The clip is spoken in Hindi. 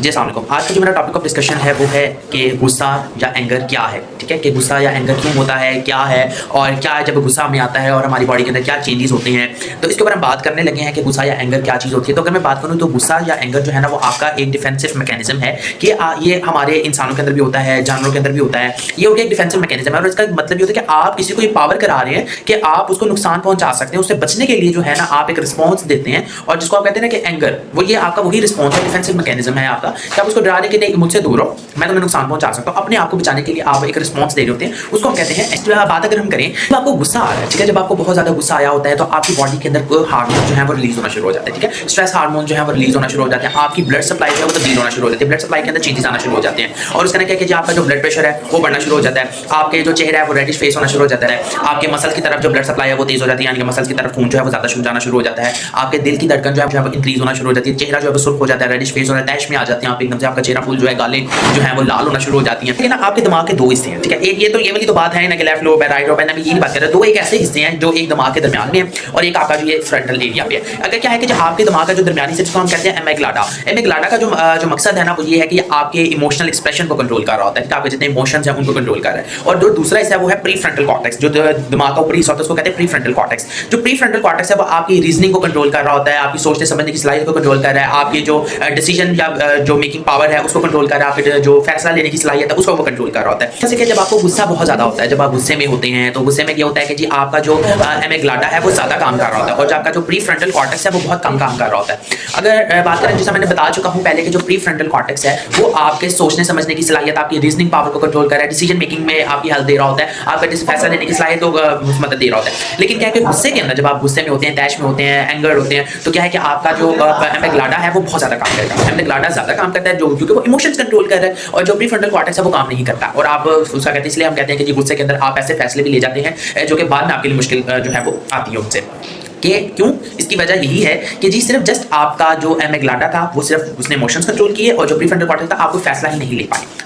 जी अस्सलाम वालेकुम। आज का जो मेरा टॉपिक ऑफ डिस्कशन है वो है कि गुस्सा या एंगर क्या है, ठीक है, कि गुस्सा या एंगर क्यों होता है, क्या है और क्या है जब गुस्सा हमें आता है और हमारी बॉडी के अंदर क्या चेंजेस होते हैं। तो इसके ऊपर हम बात करने लगे हैं कि गुस्सा या एंगर क्या चीज़ होती है। तो अगर मैं बात करूँ तो गुस्सा या एंगर जो है ना वो आपका एक डिफेंसिव मैकेनिज्म है कि ये हमारे इंसानों के अंदर भी होता है, जानवरों के अंदर भी होता है। ये हो गया एक डिफेंसिव मैकेनिज्म है और इसका मतलब ये होता है कि आप किसी को ये पावर करा रहे हैं कि आप उसको नुकसान पहुंचा सकते हैं। उससे बचने के लिए जो है ना आप एक रिस्पॉन्स देते हैं और जिसको आप कहते हैं ना कि एंगर, वो ये आपका वही रिस्पॉन्स है, डिफेंसिव मैकेनिज्म है आपका कि आप उसको डरा रहे कि नहीं मुझसे दूर हो, मैं तुम्हें नुकसान पहुंचा सकता हूं। अपने आप को बचाने के लिए आप एक रिस्पॉन्स दे रहे होते हैं, उसको हम कहते हैं। बात अगर हम करें तो आपको गुस्सा आ रहा है, ठीक है, जब आपको बहुत ज्यादा गुस्सा आया होता है तो आपकी बॉडी के अंदर कोई हार्मोन जो है वो रिलीज होना शुरू हो जाते हैं, ठीक है, स्ट्रेस हार्मोन जो है वो रिलीज होना शुरू हो जाते हैं। आपकी ब्लड सप्लाई जो है वो तब्दील होना शुरू हो जाती है, ब्लड सप्लाई के अंदर चेंजेस आना शुरू हो जाते हैं और उसका क्या है कि आपका जो ब्लड प्रेशर है वो बढ़ना शुरू हो जाता है, आपके जो चेहरा है वो रेडिश फेस होना शुरू हो जाता है, आपके मसल्स की तरफ जो ब्लड सप्लाई है वो तेज हो जाती है, यानी कि मसल्स की तरफ खून जो है वो ज्यादा जाना शुरू हो जाता है, आपके दिल की धड़कन जो है वो इंक्रीज होना शुरू हो जाती है, चेहरा जो है वो सुर्ख हो जाता है, रेडिश फेस हो जाता है, टैश में आ जाते हैं आप एकदम से, आपका चेहरा फुल जो है गाले जो है वो लाल होना शुरू हो जाती है। लेकिन आपके दिमाग के दो हिस्से हैं, ठीक है, एक ये वाली तो बात है ना कि लेफ्ट लोब है, राइट लोब है, ना ये बात कर रहे हैं। दो एक ऐसे हिस्से हैं जो एक दिमाग के दरमियान में है और एक आपका जो ये फ्रंटल एरिया पे है। अगर क्या है कि जो आपके दिमाग का जो दरमियानी हिस्सा जिसको हम कहते हैं एमिग्डाला, एमिग्डाला का जो मकसद है ना वो ये है कि आपके इमोशनल एक्सप्रेशन को कंट्रोल कर रहा होता है, आपके जितने इमोशंस हैं उनको कंट्रोल कर रहा है। और जो दूसरा हिस्सा है वो है प्री फ्रंटल कॉर्टेक्स, जो दिमाग का ऊपरी हिस्सा होता है उसको कहते हैं प्री फ्रंटल कॉर्टेक्स। जो प्री फ्रंटल कॉर्टेक्स है वो आपकी रीजनिंग को कंट्रोल कर रहा होता है, आपकी सोचने समझने की सलाहियत को कंट्रोल कर रहा है, आपकी जो डिसीजन या जो मेकिंग पावर है उसको कंट्रोल कर रहा है, आपके जो फैसला लेने की सलाहियत है उसको वो कंट्रोल कर रहा होता है। जैसे कि जब आपको गुस्सा बहुत ज्यादा होता है, जब आप गुस्से में होते हैं तो गुस्से में क्या होता है कि जी आपका जो एमिग्डाला है वो ज्यादा काम कर रहा होता है और जो आपका जो प्री फ्रंटल कॉर्टेक्स है वो बहुत कम काम कर रहा होता है। अगर बात करें, जैसा मैंने बता चुका हूं पहले कि जो प्री फ्रंटल कॉर्टेक्स है वो आपके सोचने समझने की सलाहियत, आपकी रीजनिंग पावर को कंट्रोल कर रहा है, डिसीजन मेकिंग में आपकी हेल्प दे रहा होता है, आपका फैसला लेने की सलाहियत को मदद दे रहा होता है। लेकिन क्या है कि गुस्से के अंदर जब आप गुस्से में होते हैं, तैश में होते हैं, एंगर होते हैं, तो क्या है कि आपका जो एमिग्डाला है वो बहुत ज्यादा काम करेगा। एमिग्डाला ज्यादा काम करता है जो क्योंकि वो इमोशंस कंट्रोल कर रहा है और जो प्री फ्रंटल कॉर्टेक्स है वो काम नहीं करता और आप उसका कहते हैं, इसलिए हम कहते हैं कि गुस्से के अंदर आप ऐसे फैसले भी ले जाते हैं जो कि बाद में आपके लिए मुश्किल जो है वो आती है उनसे। कि क्यों? इसकी वजह यही है कि जी सिर्फ जस्ट आपका जो एमिग्डाला था वो सिर्फ उसने इमोशंस कंट्रोल किए और जो प्रीफ्रंटल कॉर्टेक्स था आप कोई फैसला ही नहीं ले पाए।